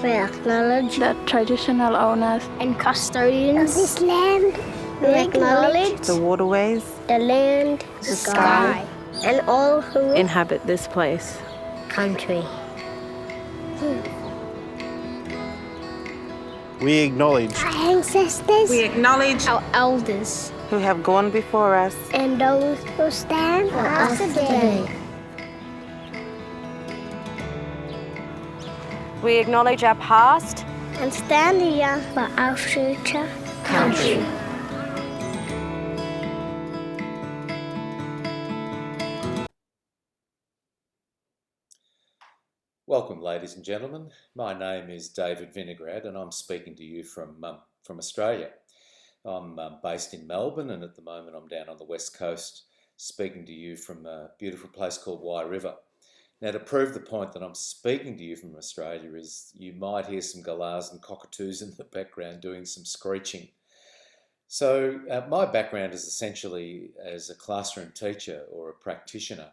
We acknowledge the traditional owners and custodians of this land. We acknowledge the waterways, the land, the sky, and all who inhabit this place. country. We acknowledge Our ancestors. We acknowledge our elders. Who have gone before us. And those who stand for us today. We acknowledge our past And stand here for our future country. Welcome, ladies and gentlemen. My name is David Vinegrad, and I'm speaking to you from Australia. I'm based in Melbourne, and at the moment I'm down on the west coast, speaking to you from a beautiful place called Wye River. Now, to prove the point that I'm speaking to you from Australia is you might hear some galahs and cockatoos in the background doing some screeching. So my background is essentially as a classroom teacher or a practitioner.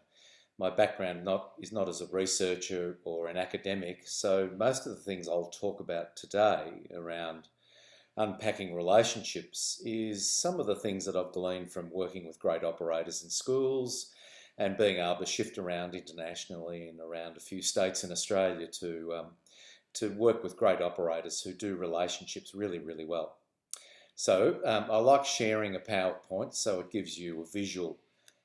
My background is not as a researcher or an academic, so most of the things I'll talk about today around unpacking relationships is some of the things that I've gleaned from working with great operators in schools and being able to shift around internationally and around a few states in Australia to work with great operators who do relationships really, really well. So I like sharing a PowerPoint so it gives you a visual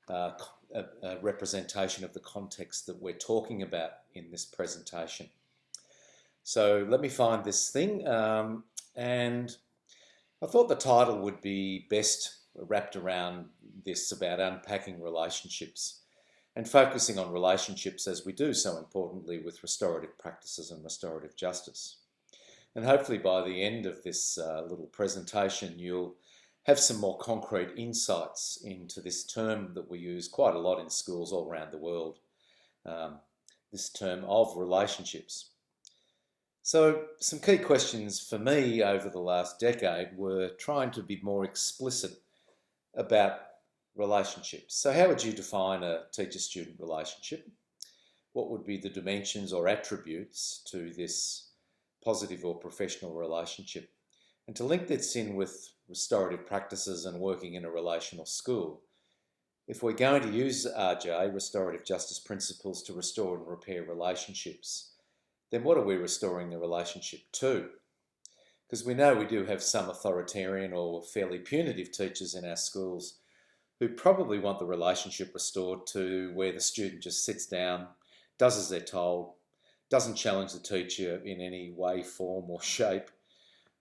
a representation of the context that we're talking about in this presentation. So let me find this thing, and I thought the title would be best wrapped around this about unpacking relationships and focusing on relationships as we do so importantly with restorative practices and restorative justice. And hopefully by the end of this little presentation you'll have some more concrete insights into this term that we use quite a lot in schools all around the world, this term of relationships. So some key questions for me over the last decade were trying to be more explicit about relationships. So how would you define a teacher-student relationship? What would be the dimensions or attributes to this positive or professional relationship? And to link this in with restorative practices and working in a relational school, if we're going to use RJ, restorative justice principles, to restore and repair relationships, then what are we restoring the relationship to? Because we know we do have some authoritarian or fairly punitive teachers in our schools who probably want the relationship restored to where the student just sits down, does as they're told, doesn't challenge the teacher in any way, form or shape,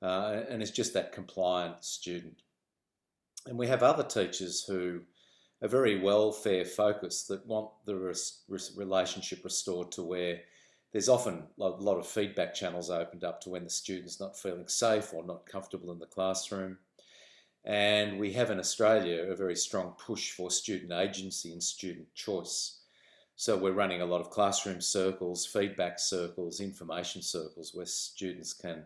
and is just that compliant student. And we have other teachers who are very welfare focused that want the relationship restored to where there's often a lot of feedback channels opened up to when the student's not feeling safe or not comfortable in the classroom. And we have in Australia a very strong push for student agency and student choice. So we're running a lot of classroom circles, feedback circles, information circles where students can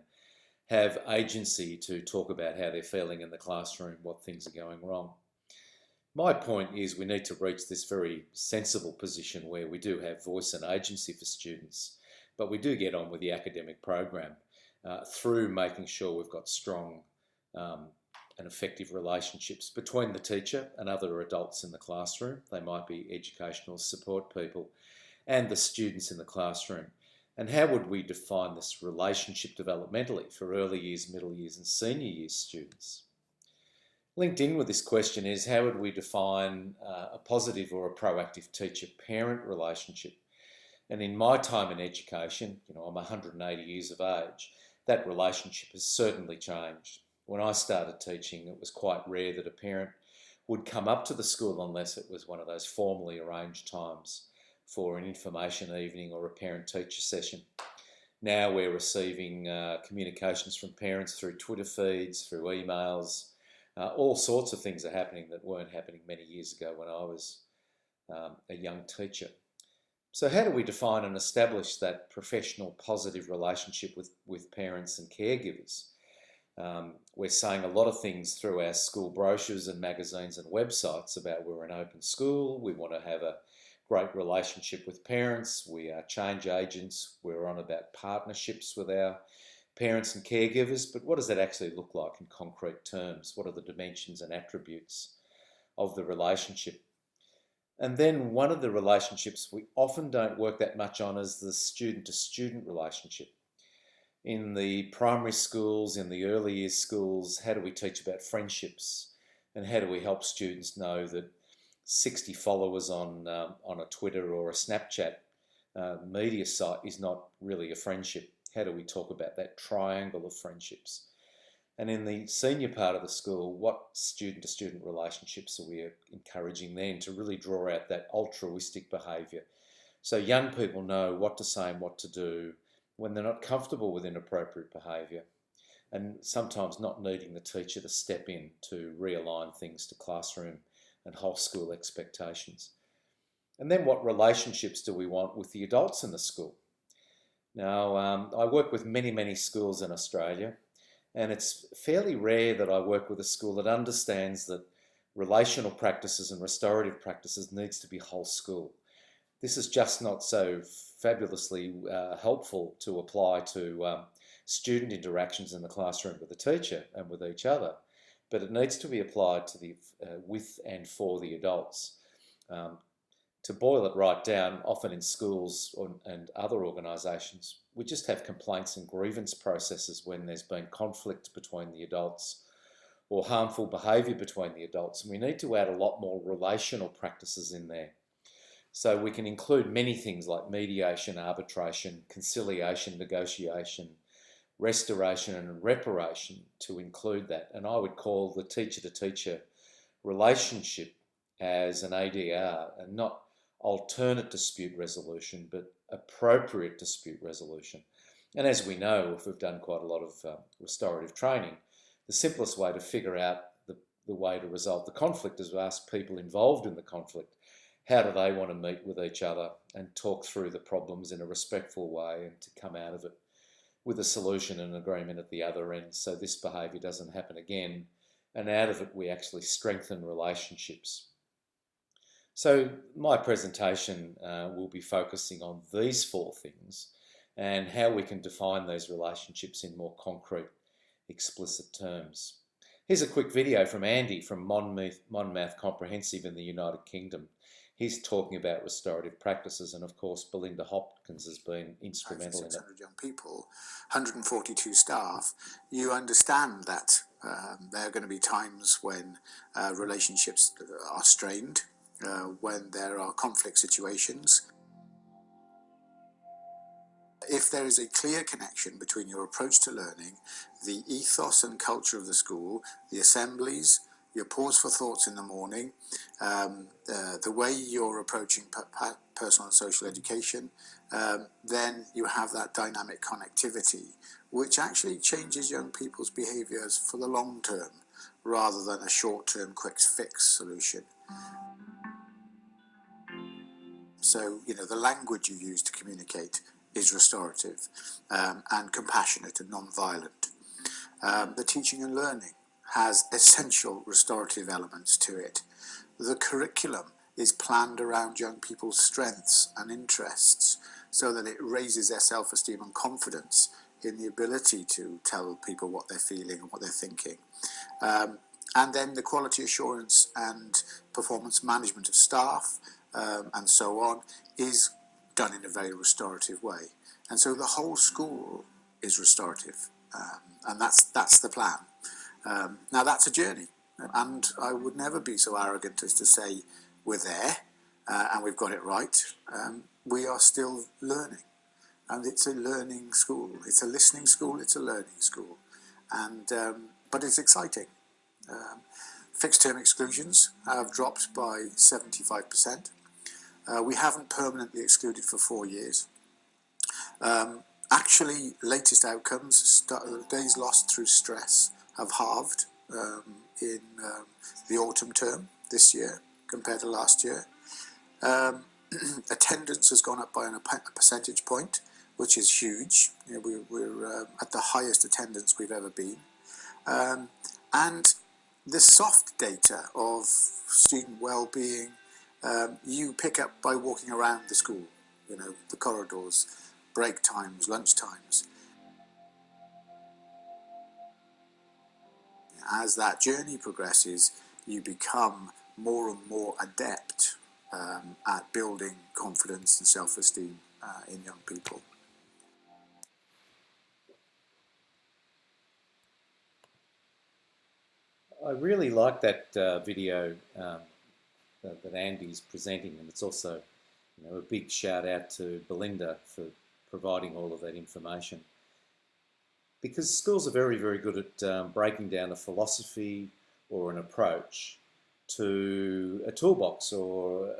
have agency to talk about how they're feeling in the classroom, what things are going wrong. My point is we need to reach this very sensible position where we do have voice and agency for students, but we do get on with the academic program through making sure we've got strong and effective relationships between the teacher and other adults in the classroom. They might be educational support people and the students in the classroom. And how would we define this relationship developmentally for early years, middle years and senior years students? Linked in with this question is how would we define a positive or a proactive teacher-parent relationship? And in my time in education, I'm 180 years of age, that relationship has certainly changed. When I started teaching, it was quite rare that a parent would come up to the school unless it was one of those formally arranged times for an information evening or a parent-teacher session. Now we're receiving communications from parents through Twitter feeds, through emails. All sorts of things are happening that weren't happening many years ago when I was a young teacher. So how do we define and establish that professional positive relationship with parents and caregivers? We're saying a lot of things through our school brochures and magazines and websites about we're an open school, we want to have a great relationship with parents. We are change agents. We're on about partnerships with our parents and caregivers, but what does that actually look like in concrete terms? What are the dimensions and attributes of the relationship? And then one of the relationships we often don't work that much on is the student-to-student relationship. In the primary schools, in the early years schools, how do we teach about friendships? And how do we help students know that 60 followers on a Twitter or a Snapchat media site is not really a friendship? How do we talk about that triangle of friendships? And in the senior part of the school, what student-to-student relationships are we encouraging then to really draw out that altruistic behaviour? So young people know what to say and what to do when they're not comfortable with inappropriate behaviour, and sometimes not needing the teacher to step in to realign things to classroom and whole school expectations. And then what relationships do we want with the adults in the school? Now, I work with many schools in Australia, and it's fairly rare that I work with a school that understands that relational practices and restorative practices needs to be whole school. This is just not so fabulously helpful to apply to student interactions in the classroom with the teacher and with each other, but it needs to be applied to the with and for the adults. To boil it right down, often in schools and other organisations, we just have complaints and grievance processes when there's been conflict between the adults or harmful behaviour between the adults. And we need to add a lot more relational practices in there. So we can include many things like mediation, arbitration, conciliation, negotiation, restoration and reparation to include that. And I would call the teacher-to-teacher relationship as an ADR, and not alternate dispute resolution, but appropriate dispute resolution. And as we know, if we've done quite a lot of restorative training, the simplest way to figure out the way to resolve the conflict is to ask people involved in the conflict, how do they want to meet with each other and talk through the problems in a respectful way and to come out of it with a solution and agreement at the other end, so this behaviour doesn't happen again, and out of it we actually strengthen relationships. So my presentation will be focusing on these four things and how we can define these relationships in more concrete, explicit terms. Here's a quick video from Andy from Monmouth Comprehensive in the United Kingdom. He's talking about restorative practices, and of course Belinda Hopkins has been instrumental in it. 600 young people, 142 staff. You understand that there are going to be times when relationships are strained, when there are conflict situations. If there is a clear connection between your approach to learning, the ethos and culture of the school, the assemblies, your pause for thoughts in the morning, the way you're approaching personal and social education, then you have that dynamic connectivity, which actually changes young people's behaviours for the long term, rather than a short-term quick fix solution. So, the language you use to communicate is restorative and compassionate and non-violent. The teaching and learning has essential restorative elements to it. The curriculum is planned around young people's strengths and interests so that it raises their self-esteem and confidence in the ability to tell people what they're feeling and what they're thinking. And then the quality assurance and performance management of staff and so on is done in a very restorative way. And so the whole school is restorative, and that's the plan. Now that's a journey, and I would never be so arrogant as to say we're there and we've got it right. We are still learning, and it's a learning school. It's a listening school, it's a learning school, and but it's exciting. Fixed term exclusions have dropped by 75%. We haven't permanently excluded for 4 years. Actually, latest outcomes, days lost through stress, have halved in the autumn term this year compared to last year. Attendance has gone up by a percentage point, which is huge. We're at the highest attendance we've ever been. And the soft data of student well-being, you pick up by walking around the school, the corridors, break times, lunch times. As that journey progresses, you become more and more adept at building confidence and self-esteem in young people. I really like that video that Andy's presenting, and it's also a big shout out to Belinda for providing all of that information. Because schools are very, very good at breaking down a philosophy or an approach to a toolbox or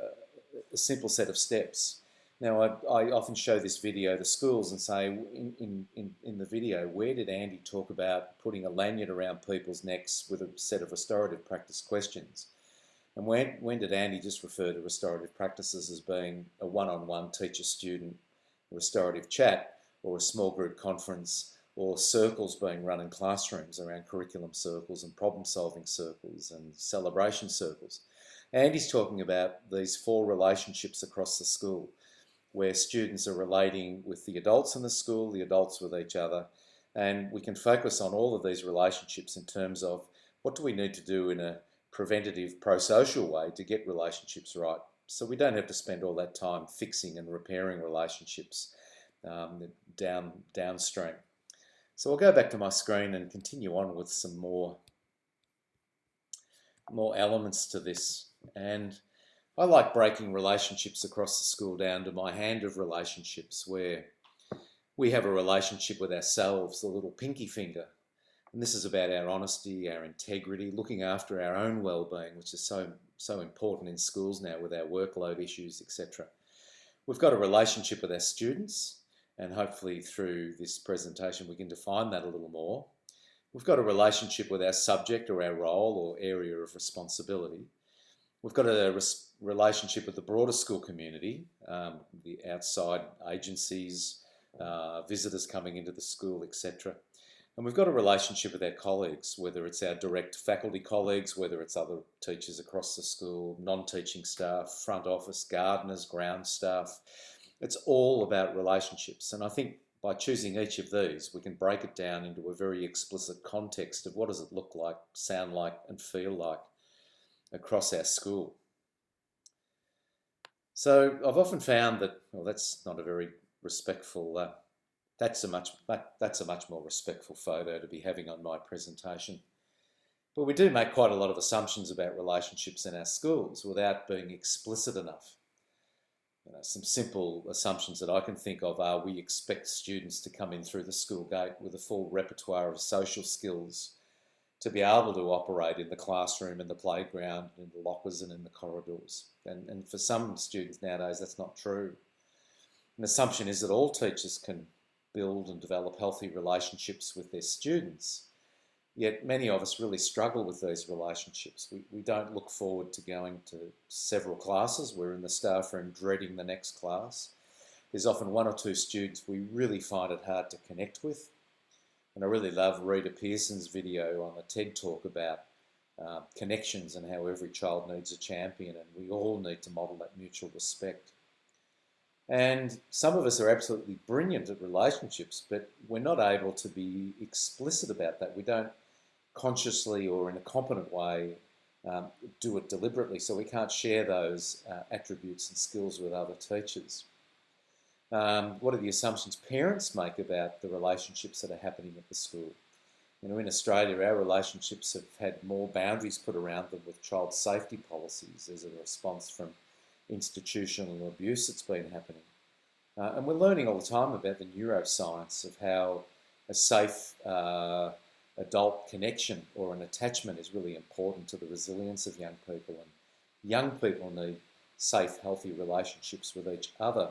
a simple set of steps. Now, I often show this video to schools and say, in the video, where did Andy talk about putting a lanyard around people's necks with a set of restorative practice questions? And when did Andy just refer to restorative practices as being a one-on-one teacher-student restorative chat, or a small group conference, or circles being run in classrooms around curriculum circles and problem-solving circles and celebration circles? Andy's talking about these 4 relationships across the school, where students are relating with the adults in the school, the adults with each other, and we can focus on all of these relationships in terms of what do we need to do in a preventative, pro-social way to get relationships right, so we don't have to spend all that time fixing and repairing relationships downstream. So I'll go back to my screen and continue on with some more elements to this. And I like breaking relationships across the school down to my hand of relationships, where we have a relationship with ourselves, the little pinky finger. And this is about our honesty, our integrity, looking after our own well-being, which is so important in schools now with our workload issues, etc. We've got a relationship with our students, and hopefully through this presentation we can define that a little more. We've got a relationship with our subject or our role or area of responsibility. We've got a relationship with the broader school community, the outside agencies, visitors coming into the school, etc. And we've got a relationship with our colleagues, whether it's our direct faculty colleagues, whether it's other teachers across the school, non-teaching staff, front office, gardeners, ground staff. It's all about relationships. And I think by choosing each of these, we can break it down into a very explicit context of what does it look like, sound like, and feel like across our school. So I've often found that, well, that's not a very respectful, that's a much more respectful photo to be having on my presentation. But we do make quite a lot of assumptions about relationships in our schools without being explicit enough. Some simple assumptions that I can think of are we expect students to come in through the school gate with a full repertoire of social skills to be able to operate in the classroom, in the playground, in the lockers and in the corridors. And for some students nowadays, that's not true. An assumption is that all teachers can build and develop healthy relationships with their students. Yet many of us really struggle with these relationships. We don't look forward to going to several classes. We're in the staff room dreading the next class. There's often 1 or 2 students we really find it hard to connect with. And I really love Rita Pearson's video on the TED Talk about connections and how every child needs a champion, and we all need to model that mutual respect. And some of us are absolutely brilliant at relationships, but we're not able to be explicit about that. We don't consciously or in a competent way do it deliberately, so we can't share those attributes and skills with other teachers. What are the assumptions parents make about the relationships that are happening at the school? In Australia, our relationships have had more boundaries put around them with child safety policies as a response from institutional abuse that's been happening. And we're learning all the time about the neuroscience of how a safe adult connection or an attachment is really important to the resilience of young people. And young people need safe, healthy relationships with each other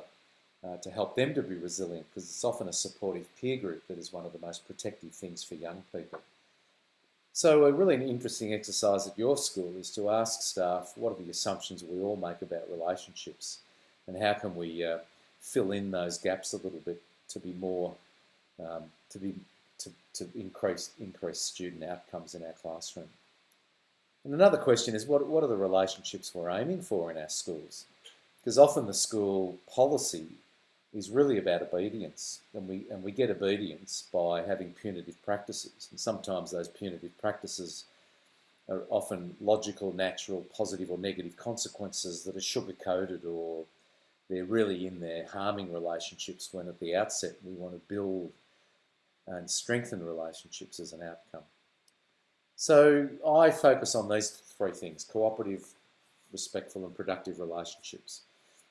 to help them to be resilient, because it's often a supportive peer group that is one of the most protective things for young people. So a really interesting exercise at your school is to ask staff, what are the assumptions we all make about relationships, and how can we fill in those gaps a little bit to be more, to increase student outcomes in our classroom. And another question is, what are the relationships we're aiming for in our schools? Because often the school policy is really about obedience, and we get obedience by having punitive practices, and sometimes those punitive practices are often logical, natural, positive or negative consequences that are sugar-coated, or they're really in there harming relationships, when at the outset we want to build and strengthen relationships as an outcome. So I focus on these three things: cooperative, respectful and productive relationships.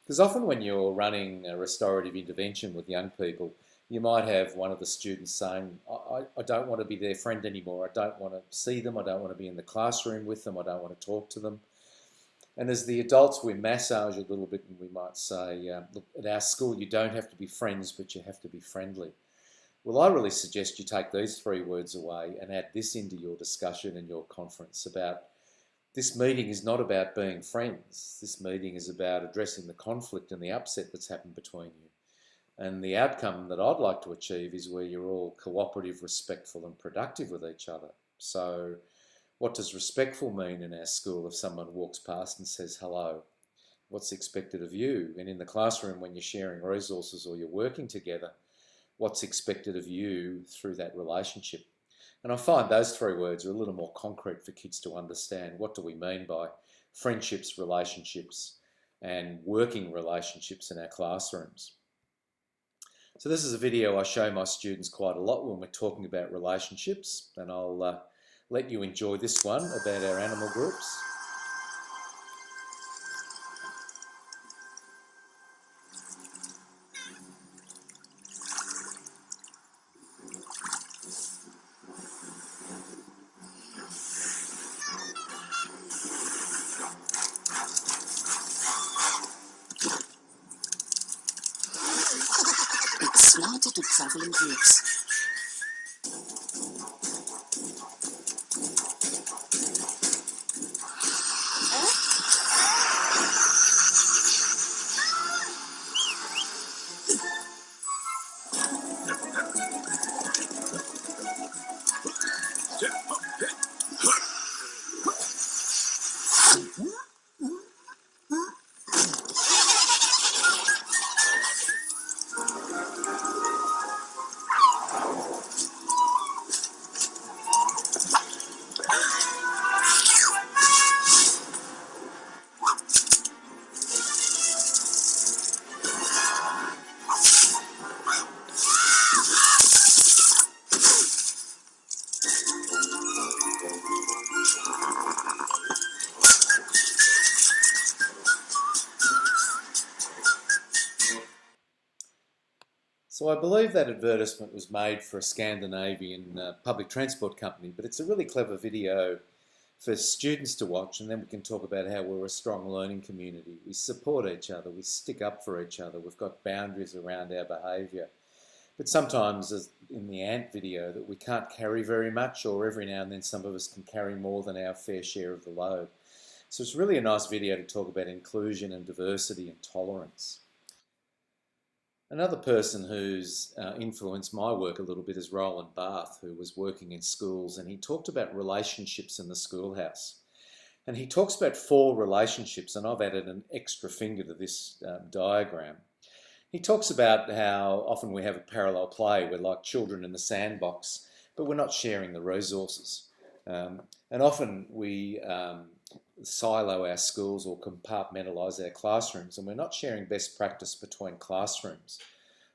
Because often when you're running a restorative intervention with young people, you might have one of the students saying, I don't want to be their friend anymore, I don't want to see them, I don't want to be in the classroom with them, I don't want to talk to them. And as the adults, we massage a little bit and we might say, look, at our school you don't have to be friends, but you have to be friendly. Well, I really suggest you take these three words away and add this into your discussion and your conference about: this meeting is not about being friends. This meeting is about addressing the conflict and the upset that's happened between you. And the outcome that I'd like to achieve is where you're all cooperative, respectful and productive with each other. So what does respectful mean in our school if someone walks past and says hello? What's expected of you? And in the classroom, when you're sharing resources or you're working together, what's expected of you through that relationship? And I find those three words are a little more concrete for kids to understand. What do we mean by friendships, relationships, and working relationships in our classrooms? So this is a video I show my students quite a lot when we're talking about relationships, and I'll let you enjoy this one about our animal groups. It's smarter to travel in groups. So I believe that advertisement was made for a Scandinavian public transport company, but it's a really clever video for students to watch, and then we can talk about how we're a strong learning community. We support each other, we stick up for each other, we've got boundaries around our behaviour. But sometimes, as in the ant video, that we can't carry very much, or every now and then some of us can carry more than our fair share of the load. So it's really a nice video to talk about inclusion and diversity and tolerance. Another person who's influenced my work a little bit is Roland Barth, who was working in schools, and he talked about relationships in the schoolhouse. And he talks about 4 relationships, and I've added an extra finger to this diagram. He talks about how often we have a parallel play. We're like children in the sandbox, but we're not sharing the resources. And often we silo our schools or compartmentalise our classrooms, and we're not sharing best practice between classrooms.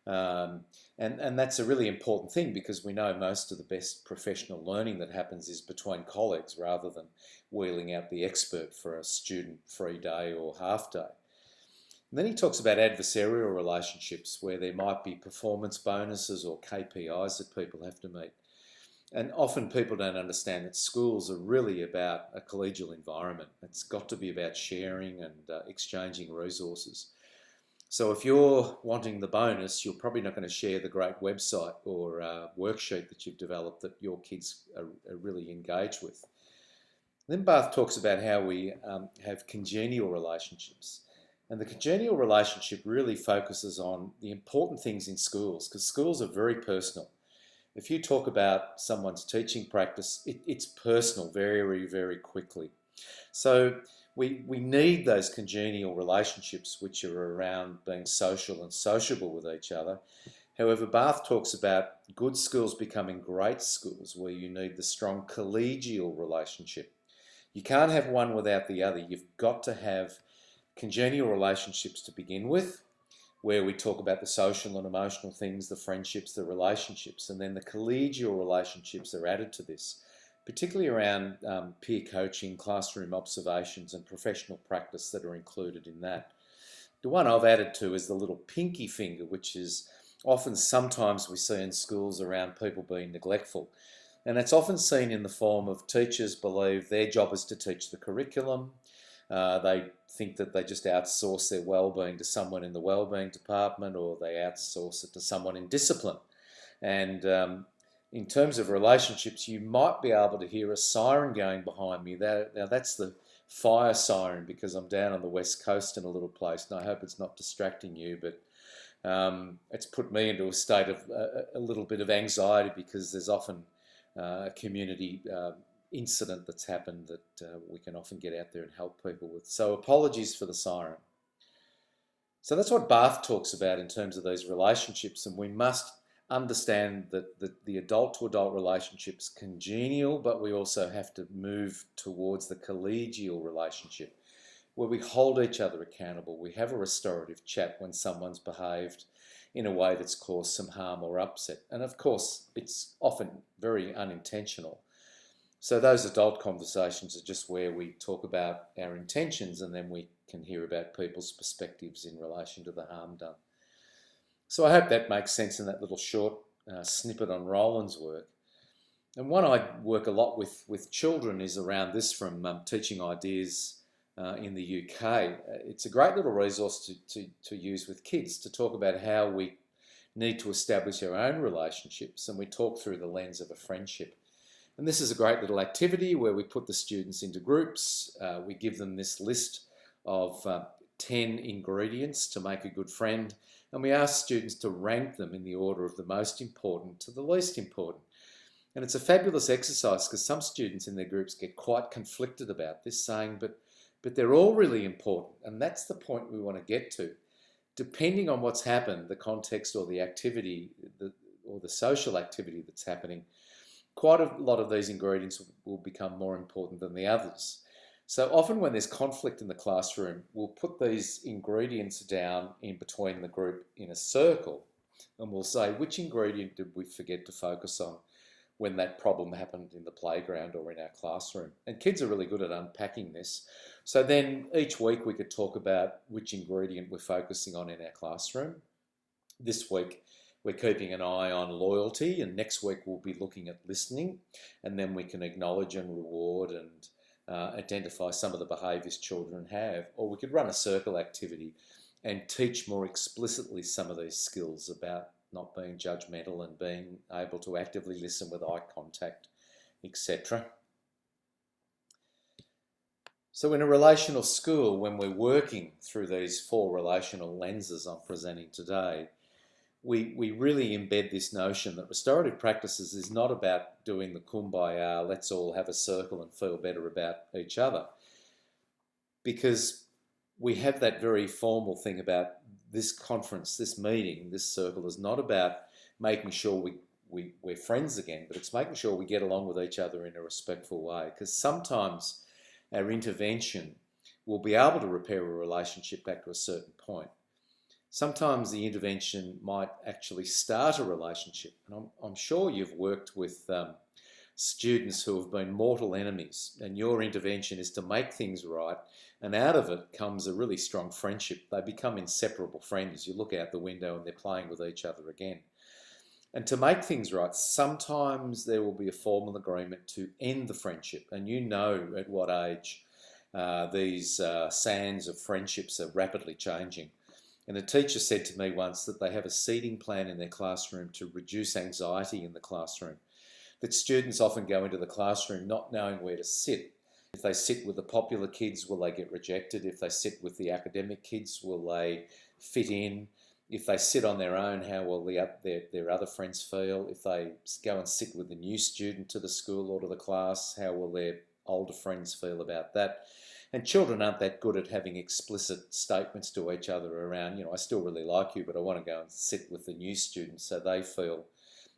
And that's a really important thing, because we know most of the best professional learning that happens is between colleagues, rather than wheeling out the expert for a student-free day or half day. And then he talks about adversarial relationships, where there might be performance bonuses or KPIs that people have to meet. And often people don't understand that schools are really about a collegial environment. It's got to be about sharing and exchanging resources. So if you're wanting the bonus, you're probably not going to share the great website or worksheet that you've developed that your kids are really engaged with. Then Barth talks about how we have congenial relationships. And the congenial relationship really focuses on the important things in schools, because schools are very personal. If you talk about someone's teaching practice, it's personal very, very quickly. So we need those congenial relationships which are around being social and sociable with each other. However, Bath talks about good schools becoming great schools where you need the strong collegial relationship. You can't have one without the other. You've got to have congenial relationships to begin with, where we talk about the social and emotional things, the friendships, the relationships, and then the collegial relationships are added to this, particularly around peer coaching, classroom observations, and professional practice that are included in that. The one I've added to is the little pinky finger, which is often sometimes we see in schools around people being neglectful. And it's often seen in the form of teachers believe their job is to teach the curriculum. They think that they just outsource their well-being to someone in the well-being department, or they outsource it to someone in discipline. And in terms of relationships, you might be able to hear a siren going behind me. Now that's the fire siren, because I'm down on the west coast in a little place, and I hope it's not distracting you, but it's put me into a state of a little bit of anxiety, because there's often a community incident that's happened that we can often get out there and help people with. So apologies for the siren. So that's what Bath talks about in terms of these relationships, and we must understand that the adult-to-adult relationship's congenial, but we also have to move towards the collegial relationship, where we hold each other accountable. We have a restorative chat when someone's behaved in a way that's caused some harm or upset. And of course, it's often very unintentional. So those adult conversations are just where we talk about our intentions, and then we can hear about people's perspectives in relation to the harm done. So I hope that makes sense in that little short snippet on Roland's work. And one I work a lot with children is around this, from Teaching Ideas in the UK. It's a great little resource to use with kids to talk about how we need to establish our own relationships, and we talk through the lens of a friendship. And this is a great little activity where we put the students into groups. We give them this list of 10 ingredients to make a good friend, and we ask students to rank them in the order of the most important to the least important. And it's a fabulous exercise, because some students in their groups get quite conflicted about this, saying, but they're all really important. And that's the point we want to get to. Depending on what's happened, the context or the activity, or the social activity that's happening, quite a lot of these ingredients will become more important than the others. So often when there's conflict in the classroom, we'll put these ingredients down in between the group in a circle, and we'll say, which ingredient did we forget to focus on when that problem happened in the playground or in our classroom? And kids are really good at unpacking this. So then each week we could talk about which ingredient we're focusing on in our classroom. This week we're keeping an eye on loyalty, and next week we'll be looking at listening, and then we can acknowledge and reward and identify some of the behaviours children have. Or we could run a circle activity and teach more explicitly some of these skills about not being judgmental and being able to actively listen with eye contact, etc. So in a relational school, when we're working through these 4 relational lenses I'm presenting today, we really embed this notion that restorative practices is not about doing the kumbaya, let's all have a circle and feel better about each other. Because we have that very formal thing about this conference, this meeting, this circle is not about making sure we're friends again, but it's making sure we get along with each other in a respectful way. Because sometimes our intervention will be able to repair a relationship back to a certain point. Sometimes the intervention might actually start a relationship. And I'm sure you've worked with students who have been mortal enemies, and your intervention is to make things right, and out of it comes a really strong friendship. They become inseparable friends. You look out the window and they're playing with each other again. And to make things right, sometimes there will be a formal agreement to end the friendship. And you know at what age these sands of friendships are rapidly changing. And a teacher said to me once that they have a seating plan in their classroom to reduce anxiety in the classroom. That students often go into the classroom not knowing where to sit. If they sit with the popular kids, will they get rejected? If they sit with the academic kids, will they fit in? If they sit on their own, how will their other friends feel? If they go and sit with the new student to the school or to the class, how will their older friends feel about that. And children aren't that good at having explicit statements to each other around, I still really like you, but I want to go and sit with the new students so they feel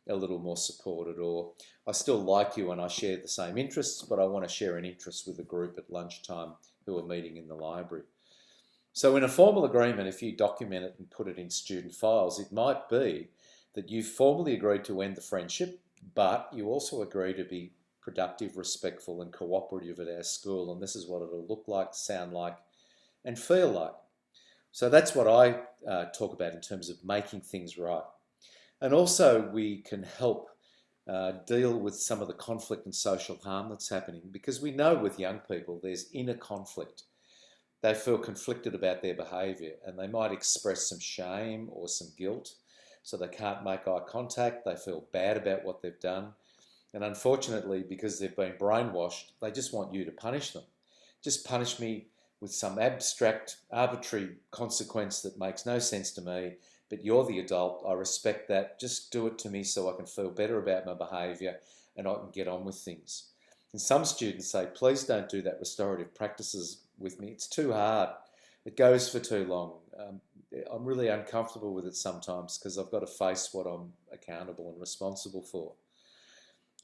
a little more supported, or I still like you and I share the same interests, but I want to share an interest with a group at lunchtime who are meeting in the library. So in a formal agreement, if you document it and put it in student files, it might be that you formally agreed to end the friendship, but you also agree to be productive, respectful and cooperative at our school, and this is what it'll look like, sound like and feel like. So that's what I talk about in terms of making things right. And also we can help deal with some of the conflict and social harm that's happening, because we know with young people there's inner conflict. They feel conflicted about their behaviour and they might express some shame or some guilt, so they can't make eye contact, they feel bad about what they've done, and unfortunately, because they've been brainwashed, they just want you to punish them. Just punish me with some abstract, arbitrary consequence that makes no sense to me, but you're the adult, I respect that, just do it to me so I can feel better about my behaviour and I can get on with things. And some students say, please don't do that restorative practices with me, it's too hard, it goes for too long. I'm really uncomfortable with it sometimes because I've got to face what I'm accountable and responsible for.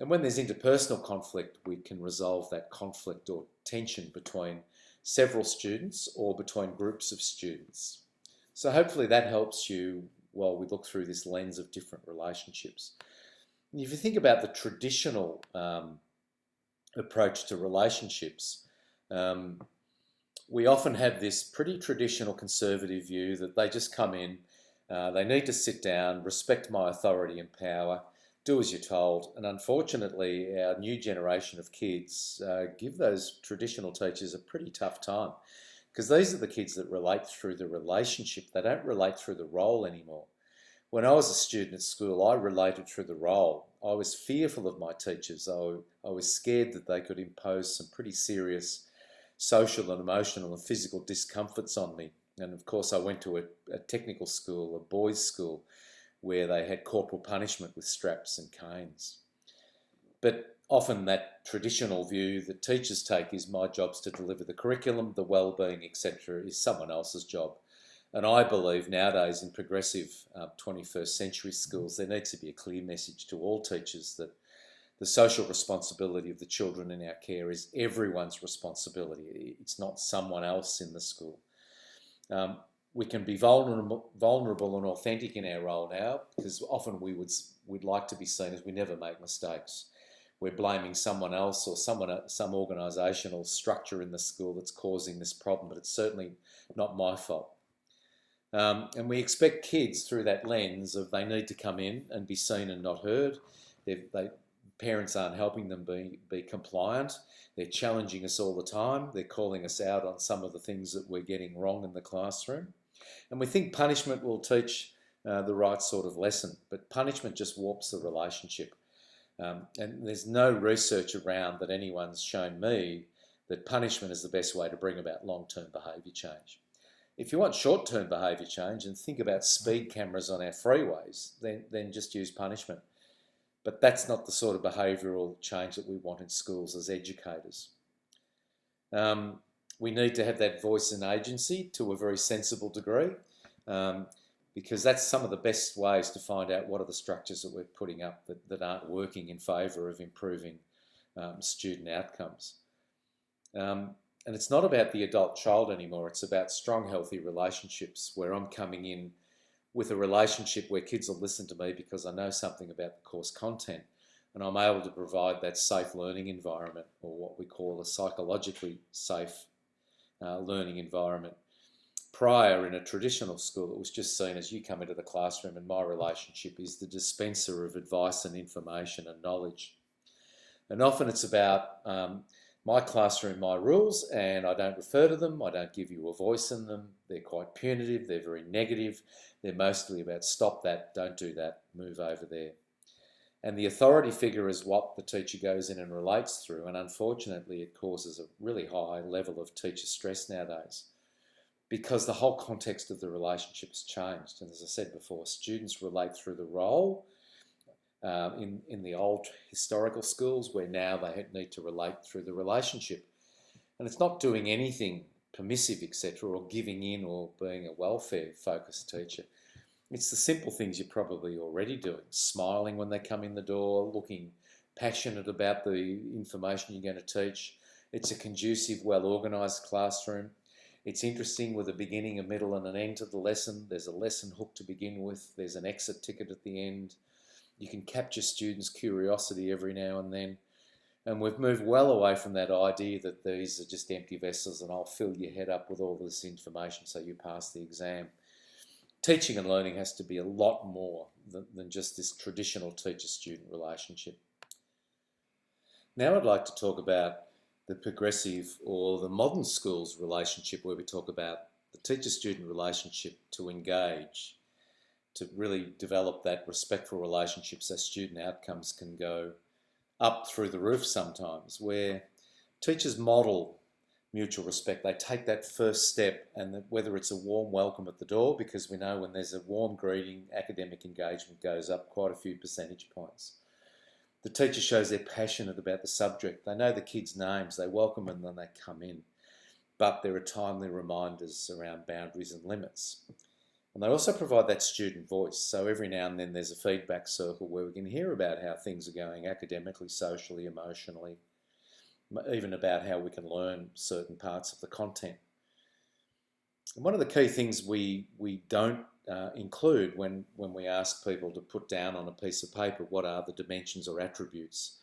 And when there's interpersonal conflict, we can resolve that conflict or tension between several students or between groups of students. So hopefully that helps you while we look through this lens of different relationships. And if you think about the traditional approach to relationships, we often have this pretty traditional conservative view that they just come in, they need to sit down, respect my authority and power, do as you're told. And unfortunately, our new generation of kids give those traditional teachers a pretty tough time, because these are the kids that relate through the relationship. They don't relate through the role anymore. When I was a student at school, I related through the role. I was fearful of my teachers. I was scared that they could impose some pretty serious social and emotional and physical discomforts on me. And of course, I went to a technical school, a boys' school, where they had corporal punishment with straps and canes. But often that traditional view that teachers take is my job's to deliver the curriculum, the well-being, etc., is someone else's job. And I believe nowadays in progressive 21st century schools, there needs to be a clear message to all teachers that the social responsibility of the children in our care is everyone's responsibility. It's not someone else in the school. We can be vulnerable and authentic in our role now, because often we'd like to be seen as we never make mistakes. We're blaming someone else or some organisational structure in the school that's causing this problem, but it's certainly not my fault. And we expect kids through that lens of they need to come in and be seen and not heard. Parents aren't helping them be compliant. They're challenging us all the time. They're calling us out on some of the things that we're getting wrong in the classroom. And we think punishment will teach the right sort of lesson, but punishment just warps the relationship. And there's no research around that anyone's shown me that punishment is the best way to bring about long-term behaviour change. If you want short-term behaviour change and think about speed cameras on our freeways, then just use punishment. But that's not the sort of behavioural change that we want in schools as educators. We need to have that voice and agency to a very sensible degree, because that's some of the best ways to find out what are the structures that we're putting up that aren't working in favour of improving student outcomes. And it's not about the adult-child anymore, it's about strong, healthy relationships where I'm coming in with a relationship where kids will listen to me because I know something about the course content, and I'm able to provide that safe learning environment, or what we call a psychologically safe learning environment. Prior, in a traditional school, it was just seen as you come into the classroom and my relationship is the dispenser of advice and information and knowledge. And often it's about my classroom, my rules, and I don't refer to them, I don't give you a voice in them. They're quite punitive, they're very negative, they're mostly about stop that, don't do that, move over there. And the authority figure is what the teacher goes in and relates through, and unfortunately it causes a really high level of teacher stress nowadays, because the whole context of the relationship has changed. And as I said before, students relate through the role, in the old historical schools, where now they need to relate through the relationship. And it's not doing anything permissive, etc., or giving in or being a welfare-focused teacher. It's the simple things you're probably already doing. Smiling when they come in the door, looking passionate about the information you're going to teach. It's a conducive, well-organised classroom. It's interesting with a beginning, a middle and an end to the lesson. There's a lesson hook to begin with. There's an exit ticket at the end. You can capture students' curiosity every now and then. And we've moved well away from that idea that these are just empty vessels and I'll fill your head up with all this information so you pass the exam. Teaching and learning has to be a lot more than just this traditional teacher-student relationship. Now I'd like to talk about the progressive or the modern schools relationship, where we talk about the teacher-student relationship to engage, to really develop that respectful relationship so student outcomes can go up through the roof sometimes, where teachers model mutual respect. They take that first step, and whether it's a warm welcome at the door, because we know when there's a warm greeting, academic engagement goes up quite a few percentage points. The teacher shows they're passionate about the subject. They know the kids' names. They welcome them when they come in. But there are timely reminders around boundaries and limits. And they also provide that student voice. So every now and then there's a feedback circle where we can hear about how things are going academically, socially, emotionally, even about how we can learn certain parts of the content. And one of the key things we don't include when we ask people to put down on a piece of paper what are the dimensions or attributes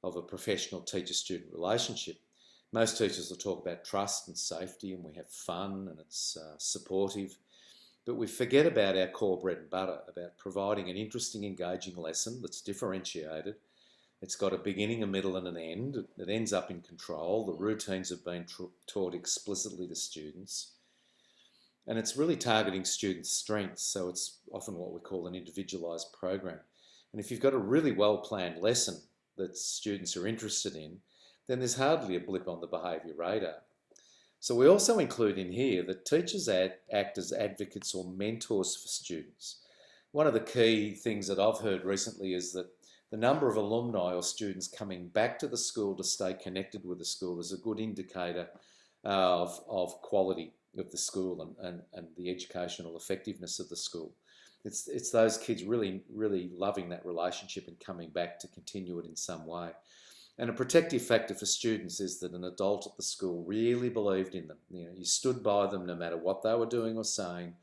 of a professional teacher-student relationship. Most teachers will talk about trust and safety, and we have fun and it's supportive, but we forget about our core bread and butter, about providing an interesting, engaging lesson that's differentiated. It's got a beginning, a middle and an end. It ends up in control. The routines have been taught explicitly to students. And it's really targeting students' strengths, so it's often what we call an individualised program. And if you've got a really well-planned lesson that students are interested in, then there's hardly a blip on the behaviour radar. So we also include in here that teachers act as advocates or mentors for students. One of the key things that I've heard recently is that the number of alumni or students coming back to the school to stay connected with the school is a good indicator of quality of the school and the educational effectiveness of the school. It's those kids really loving that relationship and coming back to continue it in some way. And a protective factor for students is that an adult at the school really believed in them. You stood by them no matter what they were doing or saying.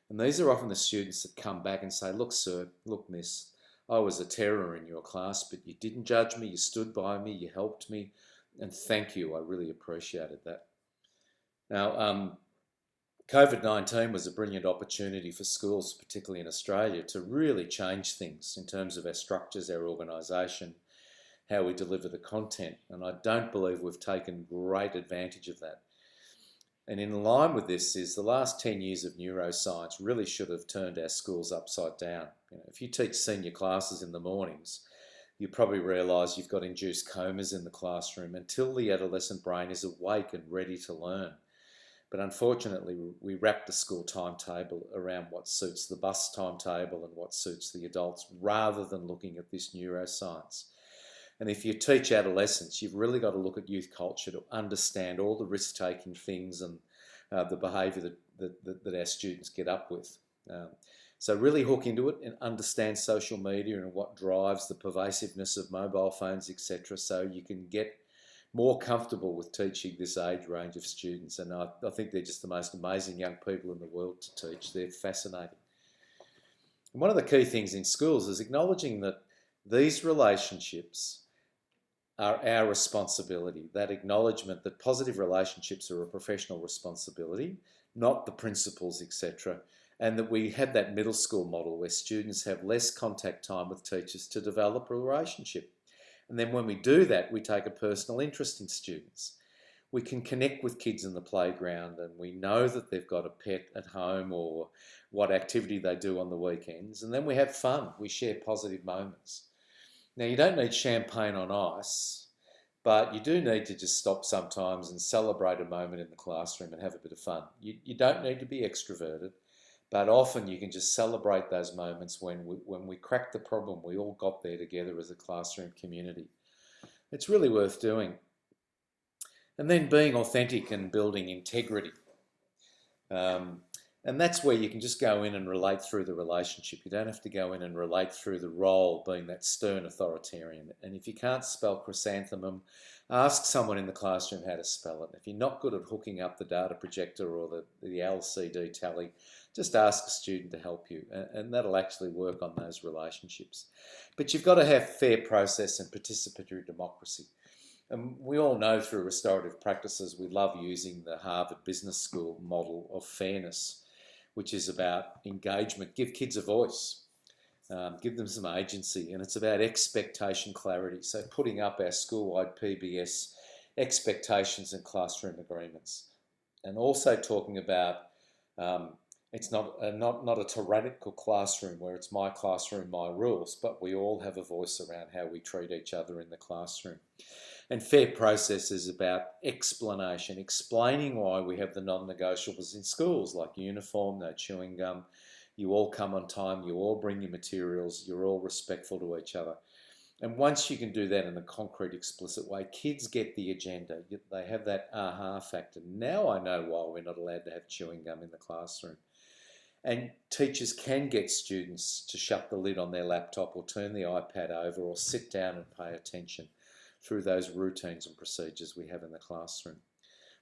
And these are often the students that come back and say, look, sir, look, miss, I was a terror in your class, but you didn't judge me, you stood by me, you helped me, and thank you, I really appreciated that. Now, COVID-19 was a brilliant opportunity for schools, particularly in Australia, to really change things in terms of our structures, our organisation, how we deliver the content, and I don't believe we've taken great advantage of that. And in line with this is the last 10 years of neuroscience really should have turned our schools upside down. If you teach senior classes in the mornings, you probably realise you've got induced comas in the classroom until the adolescent brain is awake and ready to learn. But unfortunately, we wrap the school timetable around what suits the bus timetable and what suits the adults, rather than looking at this neuroscience. And if you teach adolescents, you've really got to look at youth culture to understand all the risk-taking things and the behaviour that our students get up with. So really hook into it and understand social media and what drives the pervasiveness of mobile phones, etc., so you can get more comfortable with teaching this age range of students. And I think they're just the most amazing young people in the world to teach. They're fascinating. And one of the key things in schools is acknowledging that these relationships are our responsibility, that acknowledgement that positive relationships are a professional responsibility, not the principals, etc., and that we have that middle school model where students have less contact time with teachers to develop a relationship. And then when we do that, we take a personal interest in students. We can connect with kids in the playground, and we know that they've got a pet at home or what activity they do on the weekends, and then we have fun. We share positive moments. Now, you don't need champagne on ice, but you do need to just stop sometimes and celebrate a moment in the classroom and have a bit of fun. You don't need to be extroverted, But often you can just celebrate those moments when we cracked the problem, we all got there together as a classroom community. It's really worth doing. And then being authentic and building integrity. And that's where you can just go in and relate through the relationship. You don't have to go in and relate through the role, being that stern authoritarian. And if you can't spell chrysanthemum, ask someone in the classroom how to spell it. If you're not good at hooking up the data projector or the LCD tally, just ask a student to help you, and that'll actually work on those relationships. But you've got to have fair process and participatory democracy. And we all know through restorative practices, we love using the Harvard Business School model of fairness, which is about engagement. Give kids a voice, give them some agency, and it's about expectation clarity. So putting up our school-wide PBS expectations and classroom agreements, and also talking about it's not a tyrannical classroom where it's my classroom, my rules, but we all have a voice around how we treat each other in the classroom. And fair process is about explanation, explaining why we have the non-negotiables in schools, like uniform, no chewing gum, you all come on time, you all bring your materials, you're all respectful to each other. And once you can do that in a concrete, explicit way, kids get the agenda. They have that aha factor. Now I know why we're not allowed to have chewing gum in the classroom. And teachers can get students to shut the lid on their laptop or turn the iPad over or sit down and pay attention through those routines and procedures we have in the classroom.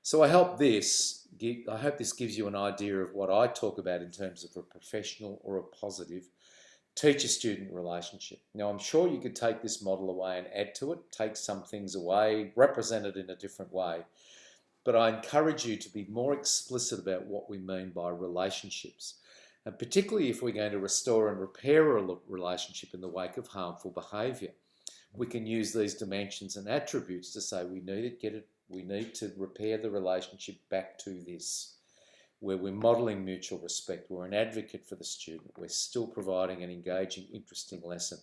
So I hope this gives you an idea of what I talk about in terms of a professional or a positive teacher-student relationship. Now, I'm sure you could take this model away and add to it, take some things away, represent it in a different way. But I encourage you to be more explicit about what we mean by relationships. And particularly if we're going to restore and repair a relationship in the wake of harmful behaviour, we can use these dimensions and attributes to say we need to repair the relationship back to this, where we're modelling mutual respect, we're an advocate for the student, we're still providing an engaging, interesting lesson.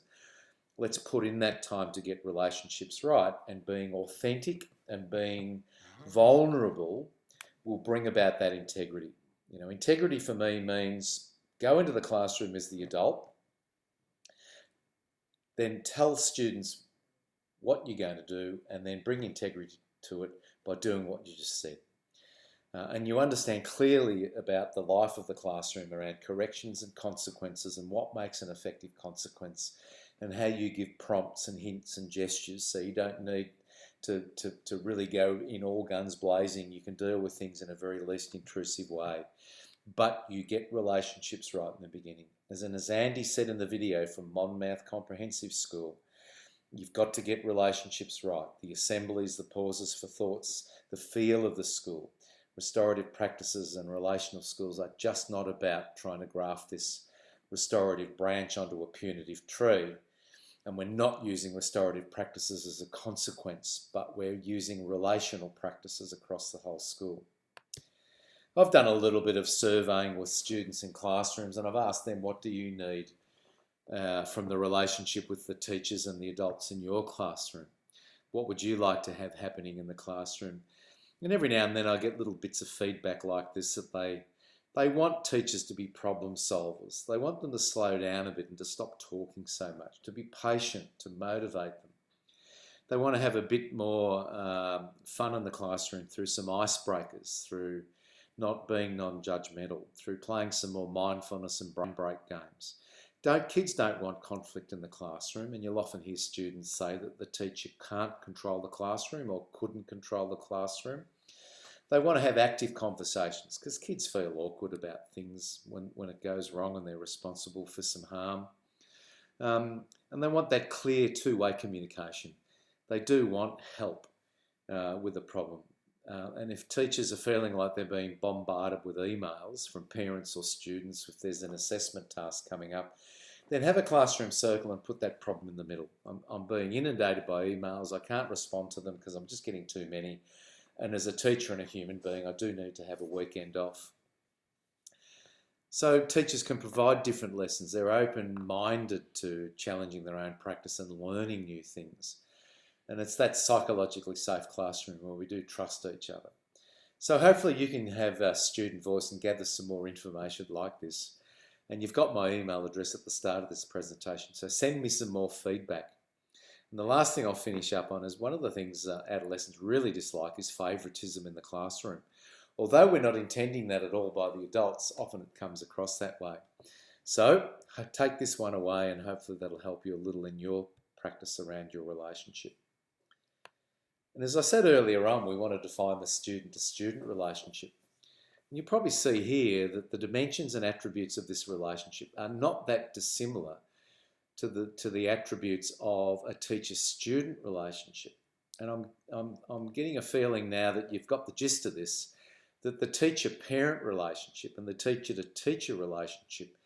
Let's put in that time to get relationships right, and being authentic and being vulnerable will bring about that integrity. You know, integrity for me means go into the classroom as the adult, then tell students what you're going to do, and then bring integrity to it by doing what you just said. And you understand clearly about the life of the classroom around corrections and consequences and what makes an effective consequence, and how you give prompts and hints and gestures, so you don't need to really go in all guns blazing. You can deal with things in a very least intrusive way, but you get relationships right in the beginning. As Andy said in the video from Monmouth Comprehensive School, you've got to get relationships right. The assemblies, the pauses for thoughts, the feel of the school. Restorative practices and relational schools are just not about trying to graft this restorative branch onto a punitive tree. And we're not using restorative practices as a consequence, but we're using relational practices across the whole school. I've done a little bit of surveying with students in classrooms, and I've asked them, what do you need from the relationship with the teachers and the adults in your classroom? What would you like to have happening in the classroom? And every now and then I get little bits of feedback like this, that they want teachers to be problem solvers. They want them to slow down a bit and to stop talking so much, to be patient, to motivate them. They want to have a bit more fun in the classroom through some icebreakers, through not being non-judgmental, through playing some more mindfulness and brain break games. Kids don't want conflict in the classroom, and you'll often hear students say that the teacher can't control the classroom or couldn't control the classroom. They want to have active conversations because kids feel awkward about things when it goes wrong and they're responsible for some harm. And they want that clear two-way communication. They do want help with a problem. And if teachers are feeling like they're being bombarded with emails from parents or students, if there's an assessment task coming up, then have a classroom circle and put that problem in the middle. I'm being inundated by emails. I can't respond to them because I'm just getting too many. And as a teacher and a human being, I do need to have a weekend off. So teachers can provide different lessons. They're open-minded to challenging their own practice and learning new things. And it's that psychologically safe classroom where we do trust each other. So hopefully you can have a student voice and gather some more information like this. And you've got my email address at the start of this presentation, so send me some more feedback. And the last thing I'll finish up on is one of the things adolescents really dislike is favouritism in the classroom. Although we're not intending that at all by the adults, often it comes across that way. So take this one away, and hopefully that'll help you a little in your practice around your relationship. And as I said earlier on, we want to define the student-to-student relationship. And you probably see here that the dimensions and attributes of this relationship are not that dissimilar to the attributes of a teacher-student relationship. And I'm getting a feeling now that you've got the gist of this, that the teacher-parent relationship and the teacher-to-teacher relationship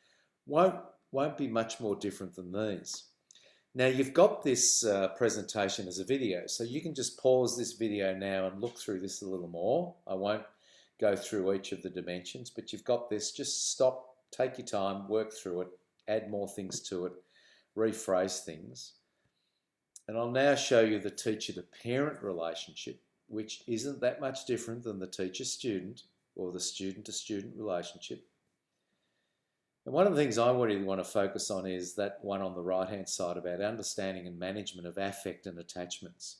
won't be much more different than these. Now you've got this presentation as a video, so you can just pause this video now and look through this a little more. I won't go through each of the dimensions, but you've got this. Just stop, take your time, work through it, add more things to it, rephrase things. And I'll now show you the teacher-to-parent relationship, which isn't that much different than the teacher-student or the student-to-student relationship. And one of the things I really want to focus on is that one on the right-hand side about understanding and management of affect and attachments.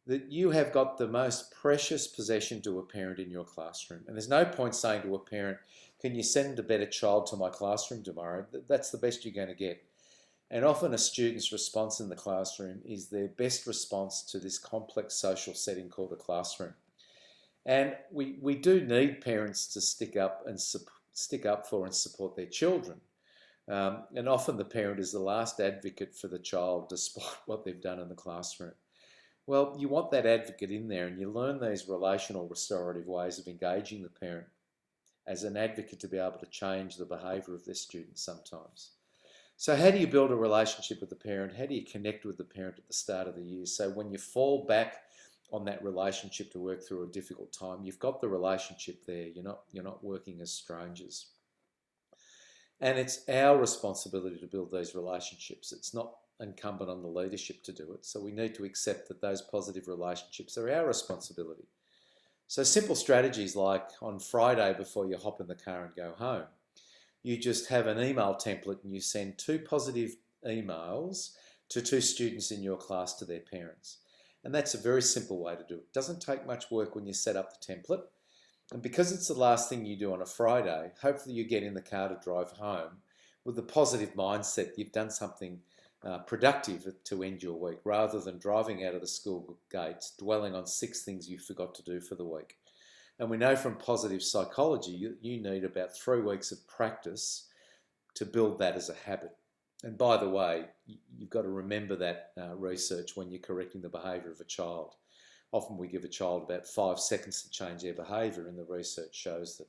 That you have got the most precious possession to a parent in your classroom. And there's no point saying to a parent, can you send a better child to my classroom tomorrow? That's the best you're going to get. And often a student's response in the classroom is their best response to this complex social setting called a classroom. And we do need parents to stick up for and support their children. And often the parent is the last advocate for the child despite what they've done in the classroom. Well, you want that advocate in there, and you learn these relational restorative ways of engaging the parent as an advocate to be able to change the behaviour of their students sometimes. So how do you build a relationship with the parent? How do you connect with the parent at the start of the year? So when you fall back on that relationship to work through a difficult time, you've got the relationship there. You're not working as strangers. And it's our responsibility to build these relationships. It's not incumbent on the leadership to do it. So we need to accept that those positive relationships are our responsibility. So simple strategies like on Friday before you hop in the car and go home, you just have an email template and you send 2 positive emails to 2 students in your class to their parents. And that's a very simple way to do it. It doesn't take much work when you set up the template. And because it's the last thing you do on a Friday, hopefully you get in the car to drive home with the positive mindset you've done something productive to end your week, rather than driving out of the school gates dwelling on 6 things you forgot to do for the week. And we know from positive psychology, you need about 3 weeks of practice to build that as a habit. And by the way, you've got to remember that research when you're correcting the behaviour of a child. Often we give a child about 5 seconds to change their behaviour, and the research shows that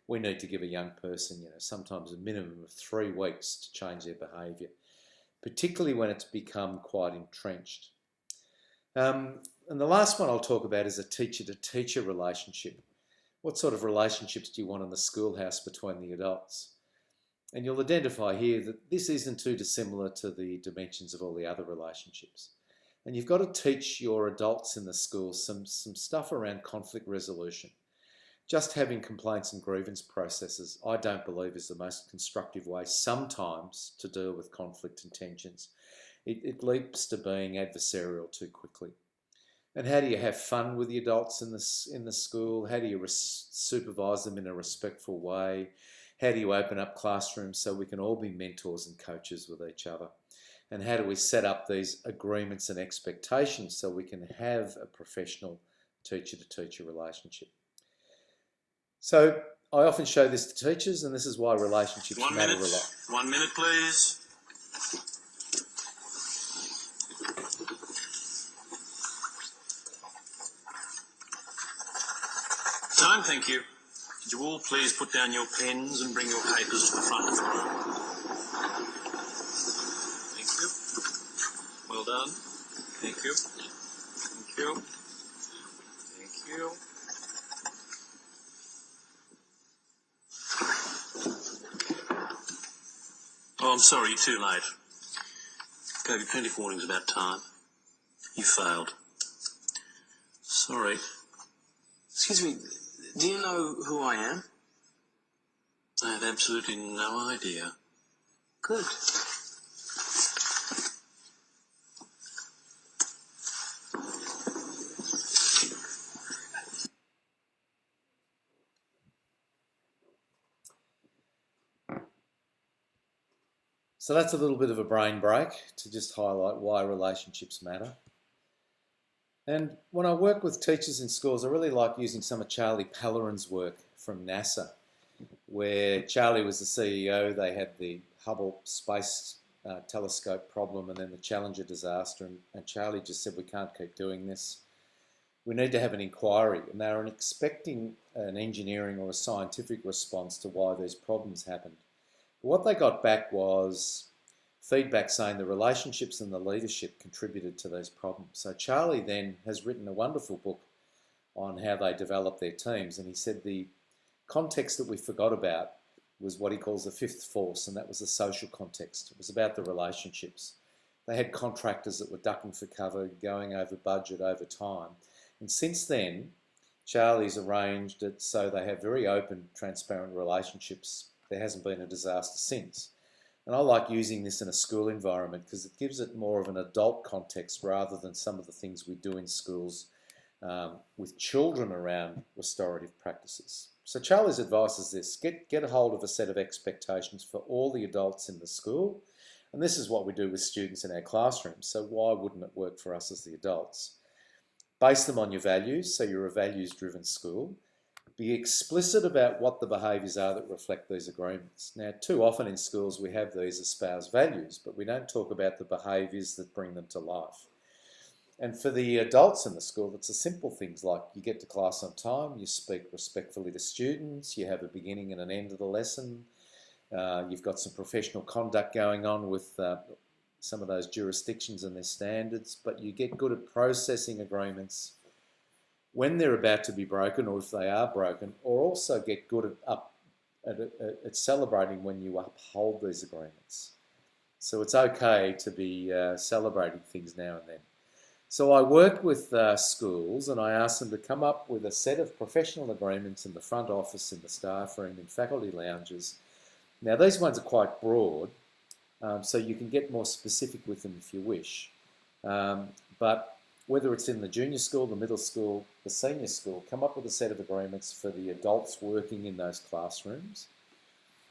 we need to give a young person, sometimes a minimum of 3 weeks to change their behaviour, particularly when it's become quite entrenched. And the last one I'll talk about is a teacher-to-teacher relationship. What sort of relationships do you want in the schoolhouse between the adults? And you'll identify here that this isn't too dissimilar to the dimensions of all the other relationships. And you've got to teach your adults in the school some stuff around conflict resolution. Just having complaints and grievance processes, I don't believe, is the most constructive way sometimes to deal with conflict and tensions. It leaps to being adversarial too quickly. And how do you have fun with the adults in the school? How do you supervise them in a respectful way? How do you open up classrooms so we can all be mentors and coaches with each other? And how do we set up these agreements and expectations so we can have a professional teacher-to-teacher relationship? So I often show this to teachers, and this is why relationships matter a lot. 1 minute, please. Time, thank you. Could you all please put down your pens and bring your papers to the front of the room? Thank you. Well done. Thank you. Thank you. Thank you. Oh, I'm sorry, you're too late. Gave you plenty of warnings about time. You failed. Sorry. Excuse me, do you know who I am? I had absolutely no idea. Good. So that's a little bit of a brain break to just highlight why relationships matter. And when I work with teachers in schools, I really like using some of Charlie Pellerin's work from NASA, where Charlie was the CEO. They had the Hubble Space Telescope problem and then the Challenger disaster, and Charlie just said, we can't keep doing this. We need to have an inquiry. And they were expecting an engineering or a scientific response to why these problems happened. But what they got back was feedback saying the relationships and the leadership contributed to those problems. So Charlie then has written a wonderful book on how they develop their teams, and he said the context that we forgot about was what he calls the fifth force, and that was the social context. It was about the relationships. They had contractors that were ducking for cover, going over budget over time. And since then, Charlie's arranged it so they have very open, transparent relationships. There hasn't been a disaster since. And I like using this in a school environment because it gives it more of an adult context rather than some of the things we do in schools with children around restorative practices. So Charlie's advice is this: get a hold of a set of expectations for all the adults in the school. And this is what we do with students in our classrooms. So why wouldn't it work for us as the adults? Base them on your values, so you're a values-driven school. Be explicit about what the behaviours are that reflect these agreements. Now, too often in schools we have these espoused values, but we don't talk about the behaviours that bring them to life. And for the adults in the school, it's the simple things like you get to class on time, you speak respectfully to students, you have a beginning and an end of the lesson, you've got some professional conduct going on with some of those jurisdictions and their standards, but you get good at processing agreements when they're about to be broken, or if they are broken, or also get good at celebrating when you uphold these agreements. So it's okay to be celebrating things now and then. So I work with schools and I ask them to come up with a set of professional agreements in the front office, in the staff room, in faculty lounges. Now these ones are quite broad, so you can get more specific with them if you wish. But whether it's in the junior school, the middle school, the senior school, come up with a set of agreements for the adults working in those classrooms,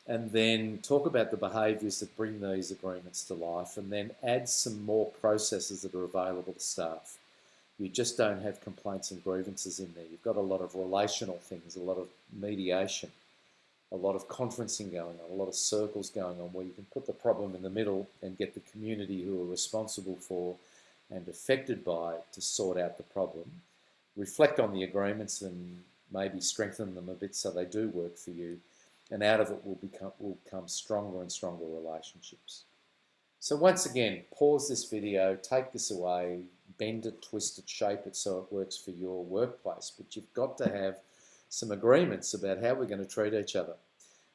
and then talk about the behaviours that bring these agreements to life, and then add some more processes that are available to staff. You just don't have complaints and grievances in there. You've got a lot of relational things, a lot of mediation, a lot of conferencing going on, a lot of circles going on where you can put the problem in the middle and get the community who are responsible for and affected by it to sort out the problem, reflect on the agreements and maybe strengthen them a bit so they do work for you, and out of it will come stronger and stronger relationships. So once again, pause this video, take this away, bend it, twist it, shape it so it works for your workplace, but you've got to have some agreements about how we're going to treat each other.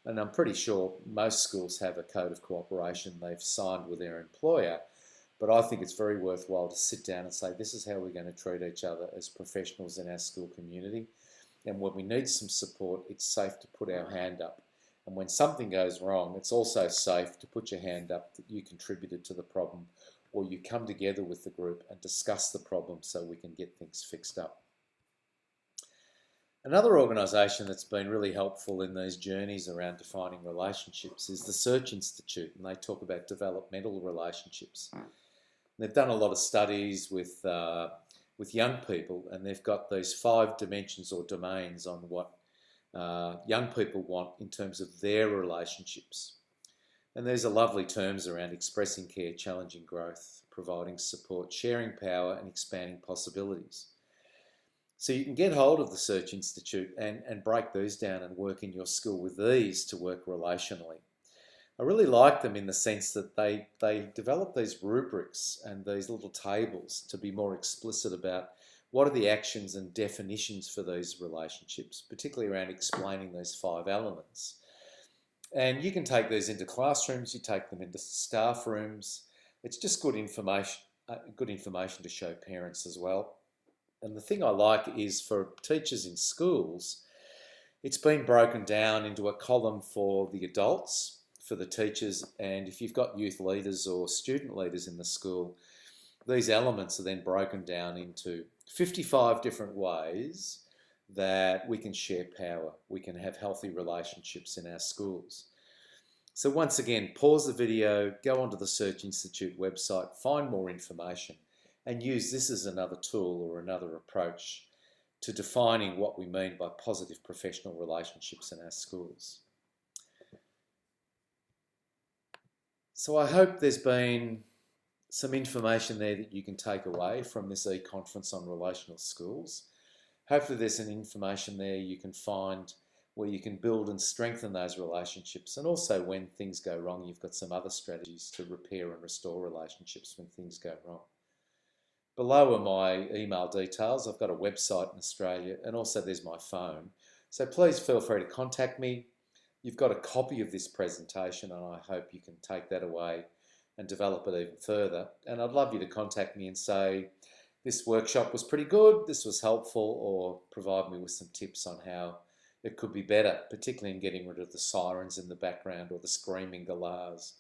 And I'm pretty sure most schools have a code of cooperation they've signed with their employer. But I think it's very worthwhile to sit down and say, this is how we're going to treat each other as professionals in our school community. And when we need some support, it's safe to put our hand up. And when something goes wrong, it's also safe to put your hand up that you contributed to the problem, or you come together with the group and discuss the problem so we can get things fixed up. Another organisation that's been really helpful in these journeys around defining relationships is the Search Institute, and they talk about developmental relationships. They've done a lot of studies with young people, and they've got these 5 dimensions or domains on what young people want in terms of their relationships. And these are lovely terms around expressing care, challenging growth, providing support, sharing power, and expanding possibilities. So you can get hold of the Search Institute and break these down and work in your school with these to work relationally. I really like them in the sense that they develop these rubrics and these little tables to be more explicit about what are the actions and definitions for these relationships, particularly around explaining those 5 elements. And you can take these into classrooms, you take them into staff rooms. It's just good information to show parents as well. And the thing I like is for teachers in schools, It's been broken down into a column for the adults, for the teachers, and if you've got youth leaders or student leaders in the school, these elements are then broken down into 55 different ways that we can share power, we can have healthy relationships in our schools. So once again, pause the video, go onto the Search Institute website, find more information, and use this as another tool or another approach to defining what we mean by positive professional relationships in our schools. So I hope there's been some information there that you can take away from this e-conference on relational schools. Hopefully there's some information there you can find where you can build and strengthen those relationships, and also when things go wrong, you've got some other strategies to repair and restore relationships when things go wrong. Below are my email details. I've got a website in Australia, and also there's my phone. So please feel free to contact me. You've got a copy of this presentation, and I hope you can take that away and develop it even further. And I'd love you to contact me and say, this workshop was pretty good, this was helpful, or provide me with some tips on how it could be better, particularly in getting rid of the sirens in the background or the screaming galahs.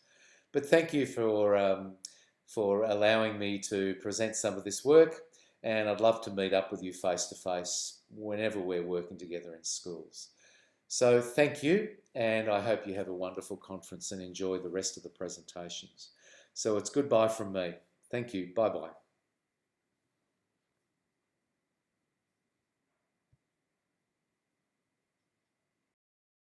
But thank you for allowing me to present some of this work, and I'd love to meet up with you face to face whenever we're working together in schools. So thank you, and I hope you have a wonderful conference and enjoy the rest of the presentations. So it's goodbye from me. Thank you. Bye-bye.